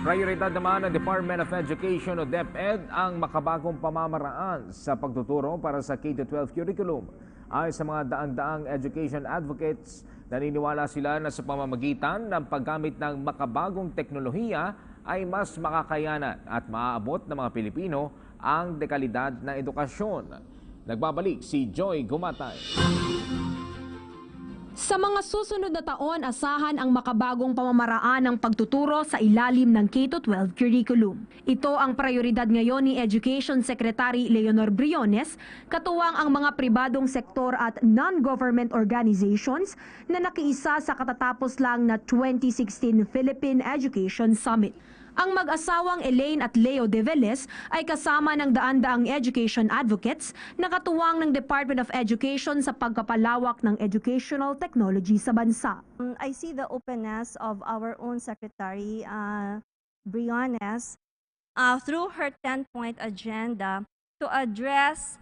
Prioridad naman ng Department of Education o DepEd ang makabagong pamamaraan sa pagtuturo para sa K-12 curriculum. Ayon sa mga daan-daang education advocates, naniniwala sila na sa pamamagitan ng paggamit ng makabagong teknolohiya ay mas makakayanan at maaabot ng mga Pilipino ang dekalidad na edukasyon. Nagbabalik si Joy Gumatay. Sa mga susunod na taon, asahan ang makabagong pamamaraan ng pagtuturo sa ilalim ng K-12 curriculum. Ito ang prioridad ngayon ni Education Secretary Leonor Briones, katuwang ang mga pribadong sektor at non-government organizations na nakiisa sa katatapos lang na 2016 Philippine Education Summit. Ang mag-asawang Elaine at Leo De Velez ay kasama ng daan-daang education advocates na katuwang ng Department of Education sa pagkapalawak ng educational technology sa bansa. I see the openness of our own Secretary Briones through her 10-point agenda to address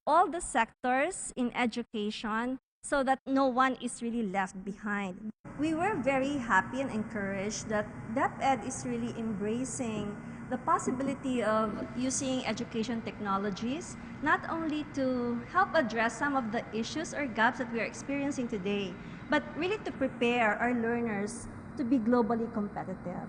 all the sectors in education so that no one is really left behind. We were very happy and encouraged that DepEd is really embracing the possibility of using education technologies not only to help address some of the issues or gaps that we are experiencing today, but really to prepare our learners to be globally competitive.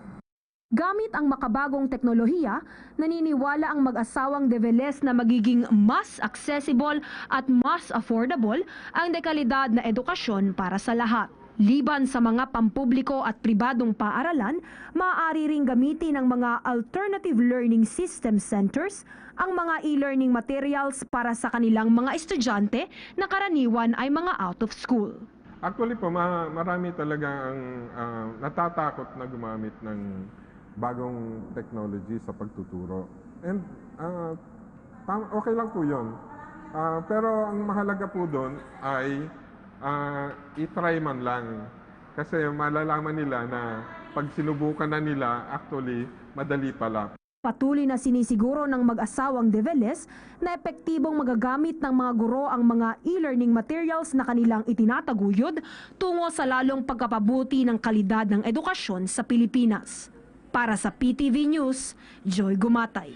Gamit ang makabagong teknolohiya, naniniwala ang mag-asawang De Velez na magiging mas accessible at mas affordable ang dekalidad na edukasyon para sa lahat. Liban sa mga pampubliko at pribadong paaralan, maaari ring gamitin ng mga alternative learning system centers ang mga e-learning materials para sa kanilang mga estudyante na karaniwan ay mga out of school. Actually po, marami talaga ang natatakot na gumamit ng bagong technology sa pagtuturo. And okay lang po yun. Pero ang mahalaga po doon ay i-try man lang. Kasi malalaman nila na pag sinubukan na nila, actually, madali pala. Patuloy na sinisiguro ng mag-asawang De Velez na epektibong magagamit ng mga guro ang mga e-learning materials na kanilang itinataguyod tungo sa lalong pagkapabuti ng kalidad ng edukasyon sa Pilipinas. Para sa PTV News, Joy Gumatay.